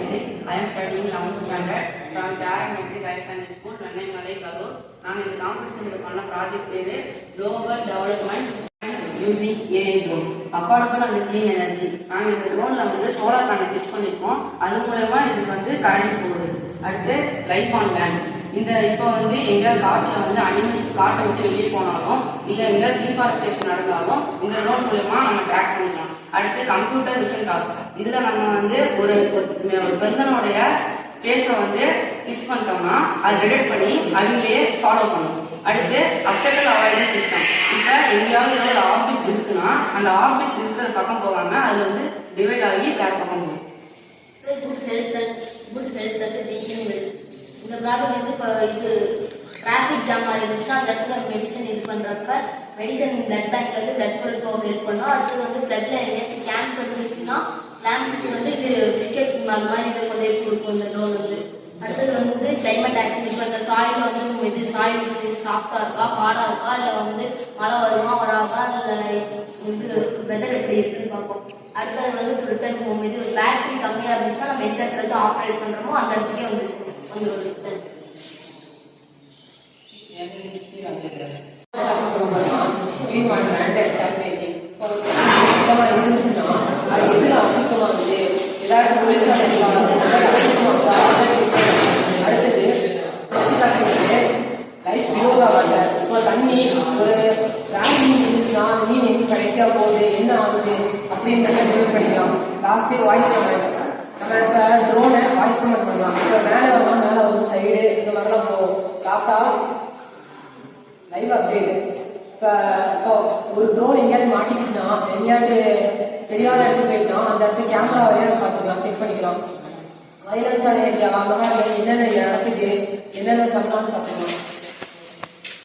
I am studying 11th standard from Jarak Metric Higher Secondary School, Nannai Malai, Karur. நாங்கள் இந்த காம்படிஷனுக்கு பண்ண project பேரு global development using AI drone affordable and clean energy. நாங்கள் இந்த ட்ரோன்ல solar panel fix பண்ணிருக்கோம். அது மூலமா இதுக்கு கரண்ட் போகுது. அடுத்து லைஃப் ஆன் லேண்ட். இந்த இப்போ எங்க காட்டுல அனிமல்ஸ் காட்டை விட்டு வெளியே போனாலும் இல்ல எங்க டீஃபாரஸ்டேஷன் நடந்தாலும் இந்த ட்ரோன் மூலமா நம்ம ட்ராக் பண்ணிக்கலாம். அடுத்து கம்ப்யூட்டர் விஷன் டாஸ்க். இதுல நம்ம ஒரு பெர்சனோடைய ஃபேஸை ஃபிக்ஸ் பண்ணிட்டோம்னா அது டிடெக்ட் பண்ணி அவங்களே ஃபாலோ பண்ணும். அடுத்து அப்டக்கல் அவாய்டன்ஸ் சிஸ்டம். இப்போ எங்கேயாவது ஏதாவது ஆப்ஜெக்ட் இருக்குன்னா அந்த ஆப்ஜெக்ட் இருக்கிற பக்கம் போகாம அது டிவைட் ஆகி வேற பக்கம் போகும். இந்த ப்ராஜெக்ட் இப்போ இது டிராஃபிக் ஜாம் ஆகிருந்துச்சுன்னா அந்த இடத்துல மெடிசன் இது பண்ணுறப்ப மெடிசன் பிளட் பேங்க்ல பிளட் கொடுக்க ஹெல்ப் பண்ணோம். அடுத்தது பிளட்ல எங்கேயாச்சும் கேம்ப் இருந்துச்சுன்னா கேம்ப்புக்கு இது பிஸ்கெட் அந்த மாதிரி இதை கொஞ்சம் கொடுக்கும் இந்த ட்ரோன். அடுத்தது கிளைமேட் ஆக்ஷன். இப்போ இந்த சாயில் இது சாயில் சாஃப்டா இருக்கா காடா இருக்கா இல்லை மழை வருமா வராதா இல்லை வெதர் எப்படி இருக்குன்னு பார்ப்போம். அடுத்தது ரிட்டர்ன் ஹோம். இது பேட்டரி கம்மியாக இருந்துச்சுன்னா நம்ம எந்த இடத்துல ஆப்ரேட் பண்ணுறோமோ அந்த இடத்துக்கே வந்துடும். தண்ணி ஒரு ராணி இருந்துச்சுன்னா மீன் எப்படி கடைசியா போகுது என்ன ஆகுது அப்படின்னு டெலிவரி பண்ணிக்கலாம். Last voice comment. நம்ம இப்போ ட்ரோனை வாய்ஸ் கமெண்ட் பண்ணலாம். இப்போ மேலே வரலாம், மேலே வரும் சைடு இந்த மாதிரிலாம் போகும். லாஸ்டா லைவ் அப்டேட். இப்போ ஒரு ட்ரோன் எங்கேயாவது மாட்டிக்கிட்டா எங்கேயாவது தெரியாத இடத்துக்கு போயிட்டா அந்த இடத்துக்கு கேமரா வரையா பார்த்துக்கலாம், செக் பண்ணிக்கலாம். வைலன்ஸான ஏரியா அந்த மாதிரி என்னென்ன இடத்துக்கு என்னென்ன பண்ணலாம்னு பார்த்துக்கலாம்.